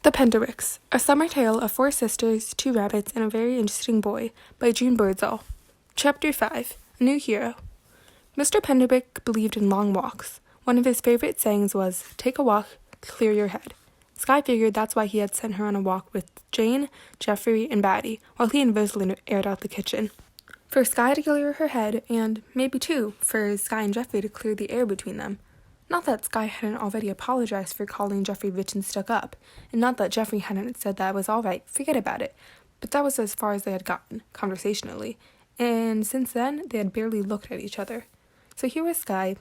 The Penderwicks, A Summer Tale of Four Sisters, Two Rabbits, and a Very Interesting Boy by Jeanne Birdsall. Chapter 5, A New Hero. Mr. Penderwick believed in long walks. One of his favorite sayings was, "Take a walk, clear your head." Skye figured that's why he had sent her on a walk with Jeanne, Geoffrey, and Batty, while he and Rosalind aired out the kitchen. For Skye to clear her head, and maybe too, for Skye and Geoffrey to clear the air between them. Not that Skye hadn't already apologized for calling Geoffrey rich and stuck up, and not that Geoffrey hadn't said that was all right, forget about it, but that was as far as they had gotten, conversationally, and since then, they had barely looked at each other. So here was Skye,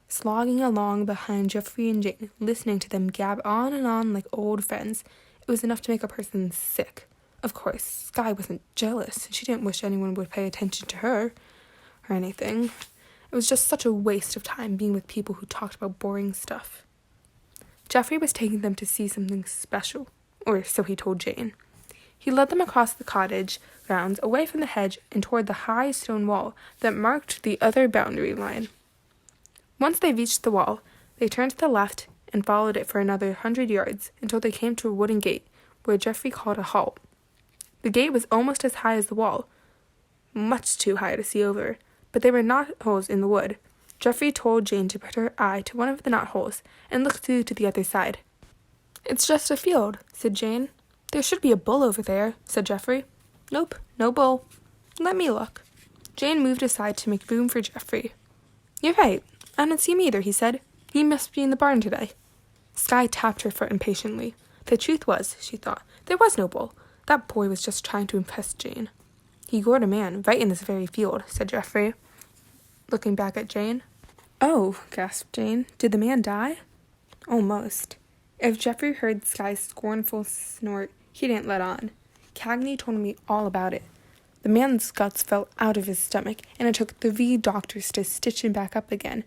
slogging along behind Geoffrey and Jeanne, listening to them gab on and on like old friends. It was enough to make a person sick. Of course, Skye wasn't jealous. She didn't wish anyone would pay attention to her, or anything. It was just such a waste of time being with people who talked about boring stuff. Geoffrey was taking them to see something special, or so he told Jeanne. He led them across the cottage grounds, away from the hedge, and toward the high stone wall that marked the other boundary line. Once they reached the wall, they turned to the left and followed it for another 100 yards until they came to a wooden gate, where Geoffrey called a halt. The gate was almost as high as the wall, much too high to see over, but there were knotholes in the wood. Geoffrey told Jeanne to put her eye to one of the knotholes and look through to the other side. "It's just a field," said Jeanne. "There should be a bull over there," said Geoffrey. "Nope, no bull. Let me look." Jeanne moved aside to make room for Geoffrey. "You're right. I don't see him either," he said. "He must be in the barn today." Skye tapped her foot impatiently. The truth was, she thought, there was no bull. That boy was just trying to impress Jeanne. "He gored a man right in this very field," said Geoffrey, looking back at Jeanne. "Oh," gasped Jeanne. "Did the man die?" "Almost." If Geoffrey heard Skye's scornful snort, he didn't let on. "Cagney told me all about it. The man's guts fell out of his stomach, and it took 3 doctors to stitch him back up again.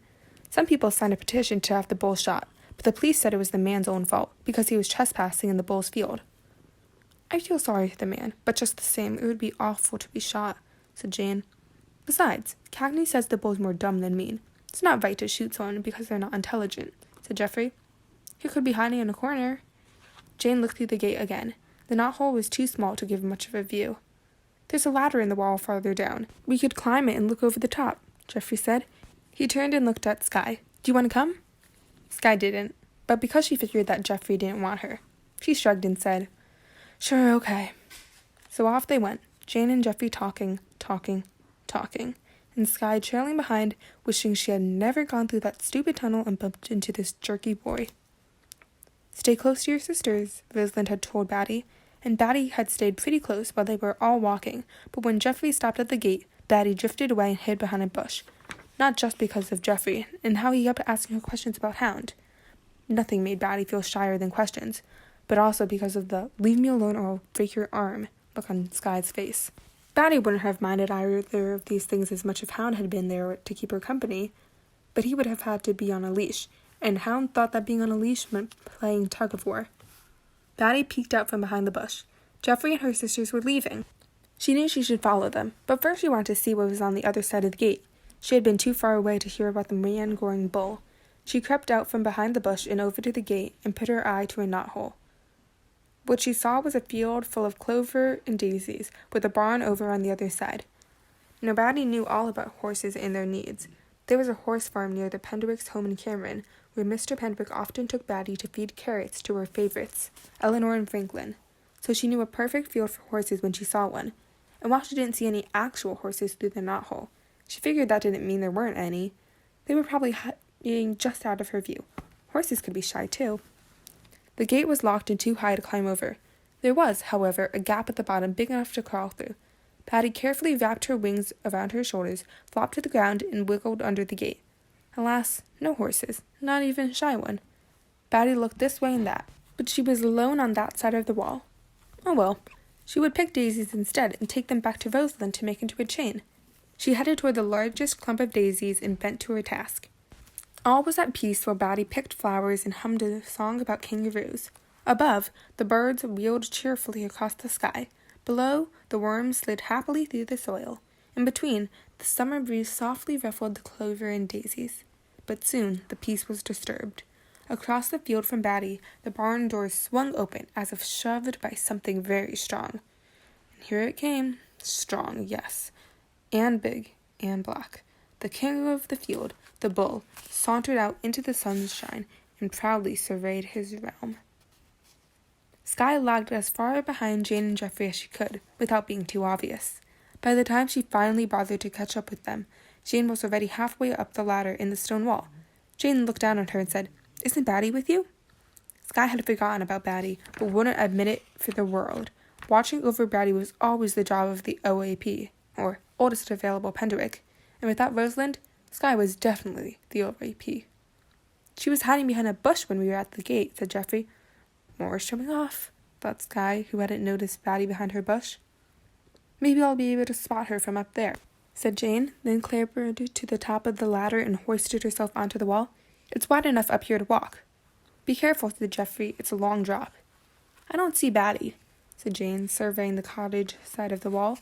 Some people signed a petition to have the bull shot, but the police said it was the man's own fault, because he was trespassing in the bull's field." "I feel sorry for the man, but just the same, it would be awful to be shot," said Jeanne. "Besides, Cagney says the bull's more dumb than mean. It's not right to shoot someone because they're not intelligent," said Geoffrey. "He could be hiding in a corner." Jeanne looked through the gate again. The knothole was too small to give much of a view. "There's a ladder in the wall farther down. We could climb it and look over the top," Geoffrey said. He turned and looked at Skye. "Do you want to come?" Skye didn't, but because she figured that Geoffrey didn't want her, she shrugged and said, "Sure, okay." So off they went, Jeanne and Geoffrey talking, and Skye trailing behind, wishing she had never gone through that stupid tunnel and bumped into this jerky boy. "Stay close to your sisters," Rosalind had told Batty, and Batty had stayed pretty close while they were all walking, but when Geoffrey stopped at the gate, Batty drifted away and hid behind a bush. Not just because of Geoffrey, and how he kept asking her questions about Hound. Nothing made Batty feel shyer than questions, but also because of the "leave me alone or I'll break your arm" look on Skye's face. Batty wouldn't have minded either of these things as much if Hound had been there to keep her company, but he would have had to be on a leash, and Hound thought that being on a leash meant playing tug-of-war. Batty peeked out from behind the bush. Geoffrey and her sisters were leaving. She knew she should follow them, but first she wanted to see what was on the other side of the gate. She had been too far away to hear about the man-goring bull. She crept out from behind the bush and over to the gate and put her eye to a knothole. What she saw was a field full of clover and daisies, with a barn over on the other side. Now Batty knew all about horses and their needs. There was a horse farm near the Penderwicks' home in Cameron, where Mr. Penderwick often took Batty to feed carrots to her favorites, Eleanor and Franklin. So she knew a perfect field for horses when she saw one. And while she didn't see any actual horses through the knothole, she figured that didn't mean there weren't any. They were probably being just out of her view. Horses could be shy too. The gate was locked and too high to climb over. There was, however, a gap at the bottom big enough to crawl through. Batty carefully wrapped her wings around her shoulders, flopped to the ground, and wiggled under the gate. Alas, no horses, not even a shy one. Batty looked this way and that, but she was alone on that side of the wall. Oh well, she would pick daisies instead and take them back to Rosalind to make into a chain. She headed toward the largest clump of daisies and bent to her task. All was at peace while Batty picked flowers and hummed a song about kangaroos. Above, the birds wheeled cheerfully across the sky. Below, the worms slid happily through the soil. In between, the summer breeze softly ruffled the clover and daisies. But soon the peace was disturbed. Across the field from Batty, the barn doors swung open as if shoved by something very strong. And here it came. Strong, yes. And big and black. The king of the field, the bull, sauntered out into the sunshine and proudly surveyed his realm. Skye lagged as far behind Jeanne and Geoffrey as she could, without being too obvious. By the time she finally bothered to catch up with them, Jeanne was already halfway up the ladder in the stone wall. Jeanne looked down at her and said, "Isn't Batty with you?" Skye had forgotten about Batty, but wouldn't admit it for the world. Watching over Batty was always the job of the OAP, or oldest available Penderwick, and without Rosalind, Skye was definitely the OAP. "She was hiding behind a bush when we were at the gate," said Geoffrey. "More showing off," thought Skye, who hadn't noticed Batty behind her bush. "Maybe I'll be able to spot her from up there," said Jeanne, then clambered to the top of the ladder and hoisted herself onto the wall. "It's wide enough up here to walk." "Be careful," said Geoffrey. "It's a long drop." "I don't see Batty," said Jeanne, surveying the cottage side of the wall.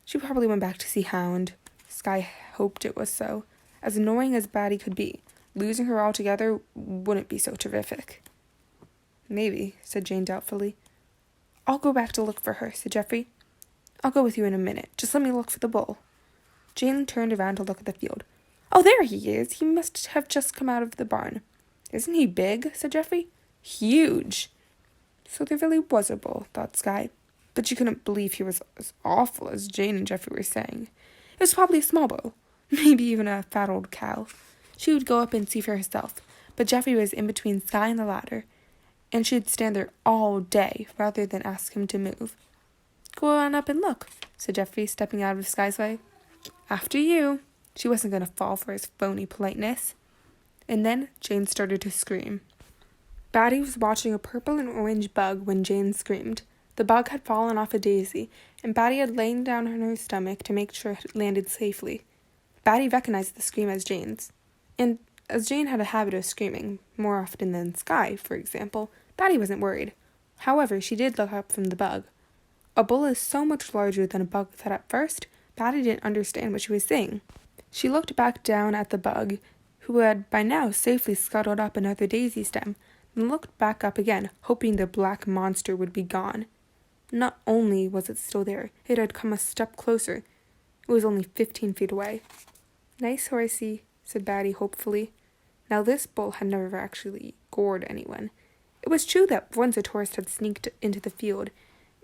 "She probably went back to see Hound." Skye hoped it was so. As annoying as Batty could be, losing her altogether wouldn't be so terrific. "Maybe," said Jeanne doubtfully. "I'll go back to look for her," said Geoffrey. "I'll go with you in a minute. Just let me look for the bull." Jeanne turned around to look at the field. "Oh, there he is. He must have just come out of the barn." "Isn't he big?" said Geoffrey. "Huge." So there really was a bull, thought Skye. But she couldn't believe he was as awful as Jeanne and Geoffrey were saying. It was probably a small bull, maybe even a fat old cow. She would go up and see for herself, but Geoffrey was in between Skye and the ladder, and she'd stand there all day rather than ask him to move. "Go on up and look," said Geoffrey, stepping out of Skye's way. "After you." She wasn't going to fall for his phony politeness. And then Jeanne started to scream. Batty was watching a purple and orange bug when Jeanne screamed. The bug had fallen off a daisy, and Batty had lain down on her stomach to make sure it landed safely. Batty recognized the scream as Jane's. And as Jeanne had a habit of screaming, more often than Skye, for example, Batty wasn't worried. However, she did look up from the bug. A bull is so much larger than a bug that at first, Batty didn't understand what she was saying. She looked back down at the bug, who had by now safely scuttled up another daisy stem, then looked back up again, hoping the black monster would be gone. Not only was it still there, it had come a step closer. It was only 15 feet away. "Nice horsey," said Batty hopefully. Now this bull had never actually gored anyone. It was true that once a tourist had sneaked into the field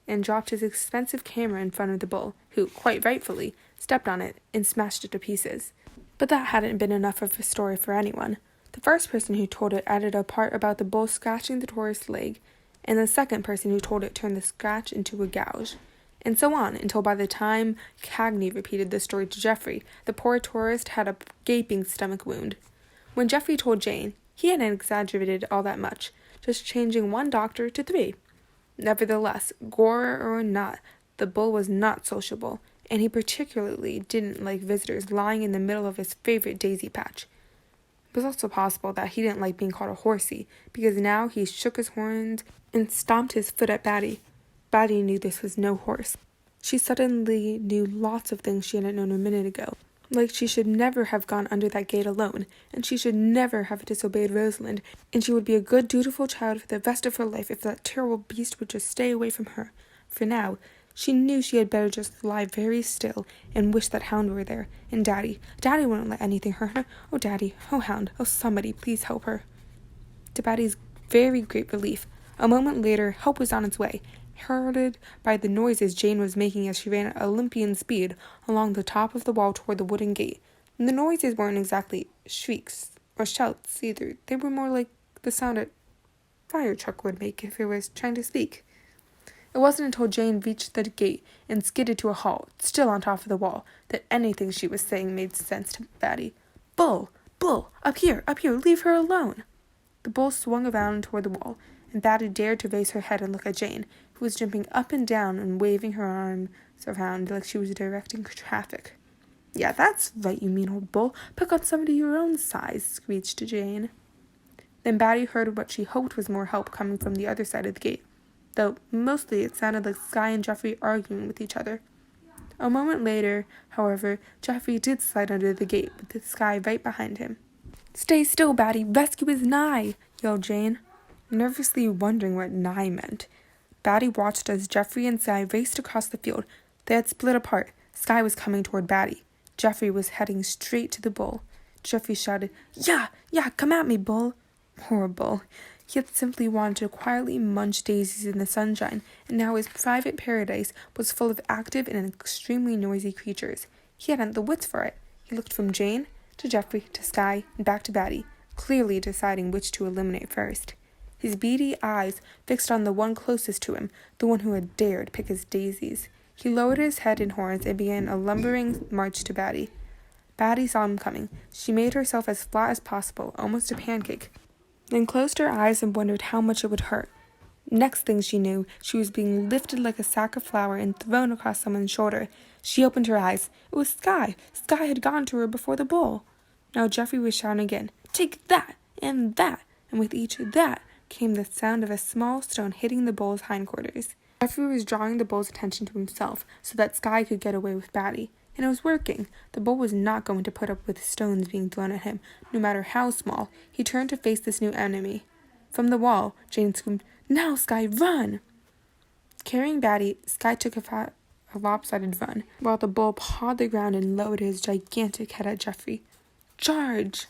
and dropped his expensive camera in front of the bull, who, quite rightfully, stepped on it and smashed it to pieces. But that hadn't been enough of a story for anyone. The first person who told it added a part about the bull scratching the tourist's leg, and the second person who told it turned the scratch into a gouge. And so on, until by the time Cagney repeated the story to Geoffrey, the poor tourist had a gaping stomach wound. When Geoffrey told Jeanne, he hadn't exaggerated all that much, just changing one doctor to 3. Nevertheless, gore or not, the bull was not sociable, and he particularly didn't like visitors lying in the middle of his favorite daisy patch. It was also possible that he didn't like being called a horsey, because now he shook his horns and stomped his foot at Batty. Batty knew this was no horse. She suddenly knew lots of things she hadn't known a minute ago, like she should never have gone under that gate alone, and she should never have disobeyed Rosalind, and she would be a good, dutiful child for the rest of her life if that terrible beast would just stay away from her. For now, she knew she had better just lie very still and wish that Hound were there, and Daddy wouldn't let anything hurt her. Oh, Daddy, oh, Hound, oh, somebody, please help her. To Batty's very great relief, a moment later, help was on its way, heralded by the noises Jeanne was making as she ran at Olympian speed along the top of the wall toward the wooden gate. And the noises weren't exactly shrieks or shouts either. They were more like the sound a fire truck would make if it was trying to speak. It wasn't until Jeanne reached the gate and skidded to a halt, still on top of the wall, that anything she was saying made sense to Batty. "Bull! Bull! Up here! Leave her alone!" The bull swung around toward the wall, and Batty dared to raise her head and look at Jeanne, who was jumping up and down and waving her arms around like she was directing traffic. "Yeah, that's right, you mean old bull. Pick on somebody your own size," screeched Jeanne. Then Batty heard what she hoped was more help coming from the other side of the gate, though mostly it sounded like Skye and Geoffrey arguing with each other. A moment later, however, Geoffrey did slide under the gate with Skye right behind him. "Stay still, Batty. Rescue is nigh," yelled Jeanne, nervously wondering what "nigh" meant. Batty watched as Geoffrey and Skye raced across the field. They had split apart. Skye was coming toward Batty. Geoffrey was heading straight to the bull. Geoffrey shouted, "Yeah, come at me, bull." Poor bull. He had simply wanted to quietly munch daisies in the sunshine, and now his private paradise was full of active and extremely noisy creatures. He hadn't the wits for it. He looked from Jeanne to Geoffrey to Skye and back to Batty, clearly deciding which to eliminate first. His beady eyes fixed on the one closest to him, the one who had dared pick his daisies. He lowered his head and horns and began a lumbering march to Batty. Batty saw him coming. She made herself as flat as possible, almost a pancake, then closed her eyes and wondered how much it would hurt. Next thing she knew, she was being lifted like a sack of flour and thrown across someone's shoulder. She opened her eyes. It was Skye. Skye had gone to her before the bull. Now Geoffrey was shouting again, "Take that, and that," and with each "that" came the sound of a small stone hitting the bull's hindquarters. Geoffrey was drawing the bull's attention to himself so that Skye could get away with Batty. And it was working. The bull was not going to put up with stones being thrown at him, no matter how small. He turned to face this new enemy. From the wall, Jeanne screamed, "Now, Skye, run!" Carrying Batty, Skye took a lopsided run, while the bull pawed the ground and lowered his gigantic head at Geoffrey. "Charge!"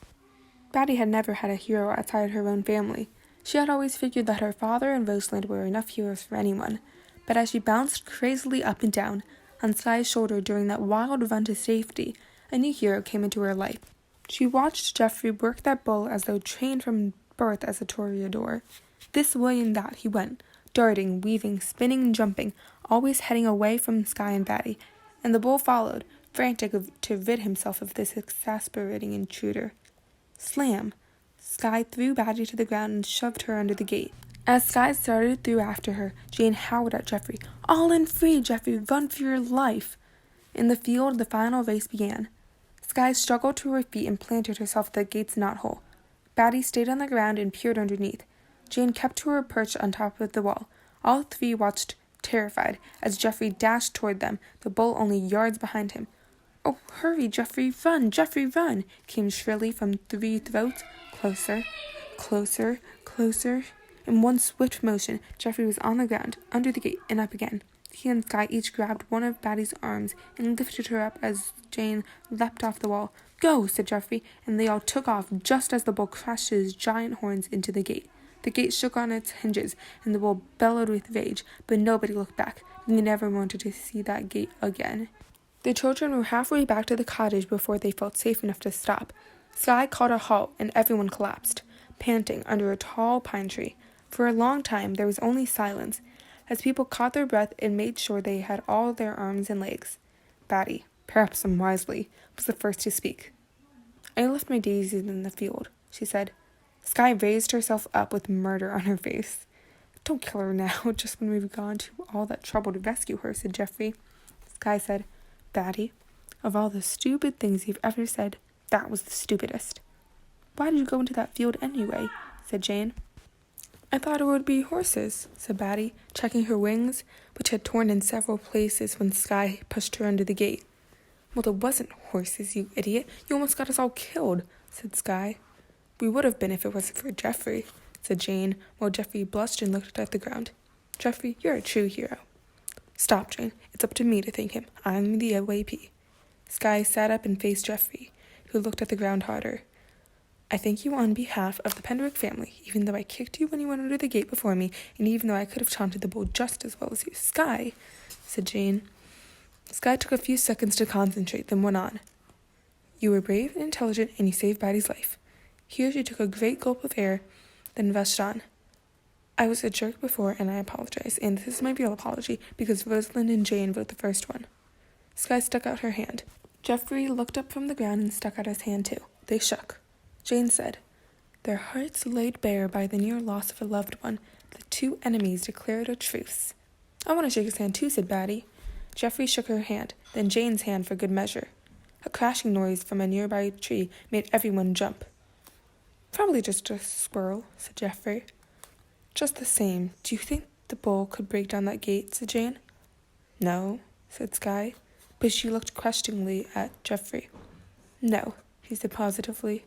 Batty had never had a hero outside her own family. She had always figured that her father and Roseland were enough heroes for anyone. But as she bounced crazily up and down on Skye's shoulder during that wild run to safety, a new hero came into her life. She watched Geoffrey work that bull as though trained from birth as a toreador. This way and that he went, darting, weaving, spinning, and jumping, always heading away from Skye and Batty, and the bull followed, frantic to rid himself of this exasperating intruder. Slam! Skye threw Batty to the ground and shoved her under the gate. As Skye started through after her, Jeanne howled at Geoffrey, "All in free, Geoffrey, run for your life!" In the field, the final race began. Skye struggled to her feet and planted herself at the gate's knothole. Batty stayed on the ground and peered underneath. Jeanne kept to her perch on top of the wall. All three watched, terrified, as Geoffrey dashed toward them, the bull only yards behind him. "Oh, hurry, Geoffrey, run!" came shrilly from three throats. Closer, closer, closer. In one swift motion, Geoffrey was on the ground, under the gate, and up again. He and Skye each grabbed one of Batty's arms and lifted her up as Jeanne leapt off the wall. "Go!" said Geoffrey, and they all took off just as the bull crashed his giant horns into the gate. The gate shook on its hinges, and the bull bellowed with rage, but nobody looked back. They never wanted to see that gate again. The children were halfway back to the cottage before they felt safe enough to stop. Skye called a halt, and everyone collapsed, panting, under a tall pine tree. For a long time, there was only silence, as people caught their breath and made sure they had all their arms and legs. Batty, perhaps unwisely, was the first to speak. "I left my daisies in the field," she said. Skye raised herself up with murder on her face. "Don't kill her now, just when we've gone to all that trouble to rescue her," said Geoffrey. Skye said, "Batty, of all the stupid things you've ever said, that was the stupidest." "Why did you go into that field anyway?" said Jeanne. "I thought it would be horses," said Batty, checking her wings, which had torn in several places when Skye pushed her under the gate. "Well, it wasn't horses, you idiot. You almost got us all killed," said Skye. "We would have been if it wasn't for Geoffrey," said Jeanne, while Geoffrey blushed and looked at the ground. "Geoffrey, you're a true hero." "Stop, Jeanne. It's up to me to thank him. I'm the OAP." Skye sat up and faced Geoffrey, who looked at the ground harder. "I thank you on behalf of the Penderwicks family, even though I kicked you when you went under the gate before me, and even though I could have taunted the bull just as well as you." "Skye," said Jeanne. Skye took a few seconds to concentrate, then went on. "You were brave and intelligent, and you saved Batty's life." Here she took a great gulp of air, then rushed on. "I was a jerk before, and I apologize, and this is my real apology, because Roseland and Jeanne wrote the first one." Skye stuck out her hand. Geoffrey looked up from the ground and stuck out his hand too. They shook. Jeanne said, "Their hearts laid bare by the near loss of a loved one, the two enemies declared a truce." "I want to shake his hand too," said Batty. Geoffrey shook her hand, then Jane's hand for good measure. A crashing noise from a nearby tree made everyone jump. "Probably just a squirrel," said Geoffrey. "Just the same, do you think the bull could break down that gate?" said Jeanne. "No," said Skye, but she looked questioningly at Geoffrey. "No," he said positively.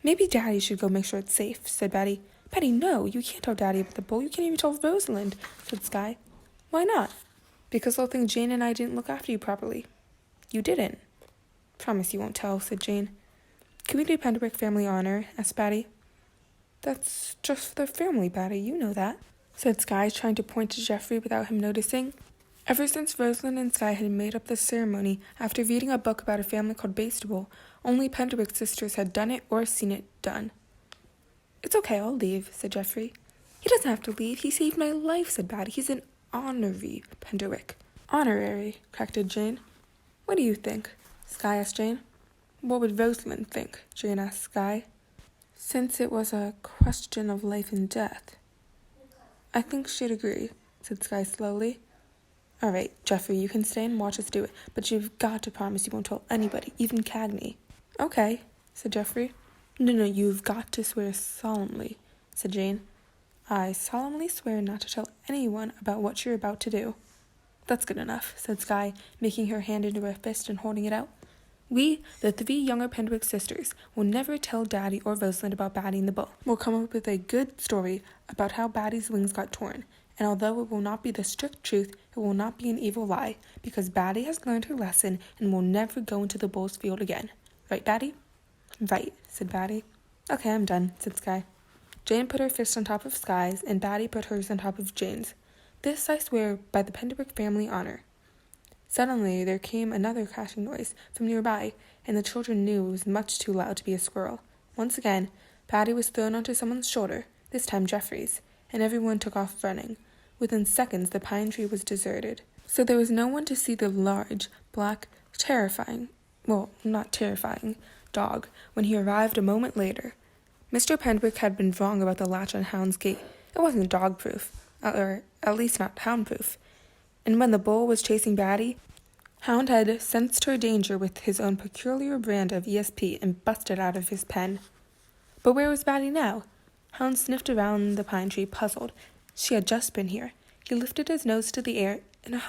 "Maybe Daddy should go make sure it's safe," said Batty. Batty, no, you can't tell Daddy about the bull. You can't even tell Rosalind, said Skye. Why not? Because they'll think Jane and I didn't look after you properly. You didn't. Promise you won't tell, said Jane. Can we do Penderwick family honor? Asked Batty. That's just for the family, Batty, you know that, said Skye, trying to point to Geoffrey without him noticing. Ever since Rosalind and Skye had made up the ceremony after reading a book about a family called Batty, only Penderwick sisters had done it or seen it done. It's okay, I'll leave, said Geoffrey. He doesn't have to leave. He saved my life, said Batty. He's an honorary Penderwick. Honorary, corrected Jane. What do you think? Skye asked Jane. What would Rosalind think? Jane asked Skye. Since it was a question of life and death. I think she'd agree, said Skye slowly. All right, Geoffrey, you can stay and watch us do it, but you've got to promise you won't tell anybody, even Cagney. Okay, said Geoffrey. No, you've got to swear solemnly, said Jane. I solemnly swear not to tell anyone about what you're about to do. That's good enough, said Skye, making her hand into a fist and holding it out. We, the 3 younger Penderwick sisters, will never tell Daddy or Rosalind about Batty and the bull. We'll come up with a good story about how Batty's wings got torn, and although it will not be the strict truth, it will not be an evil lie, because Batty has learned her lesson and will never go into the bull's field again. Right, Batty? Right, said Batty. Okay, I'm done, said Skye. Jane put her fist on top of Skye's, and Batty put hers on top of Jane's. This I swear by the Penderwick family honor. Suddenly there came another crashing noise from nearby, and the children knew it was much too loud to be a squirrel. Once again, Batty was thrown onto someone's shoulder, this time Geoffrey's, and everyone took off running. Within seconds the pine tree was deserted, so there was no one to see the large, black, not terrifying, dog when he arrived a moment later. Mr. Penderwick had been wrong about the latch on Hound's gate. It wasn't dog-proof, or at least not hound-proof. And when the bull was chasing Batty, Hound had sensed her danger with his own peculiar brand of ESP and busted out of his pen. But where was Batty now? Hound sniffed around the pine tree, puzzled. She had just been here. He lifted his nose to the air and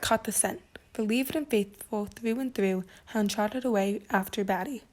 caught the scent. Relieved and faithful through and through, Hound trotted away after Batty.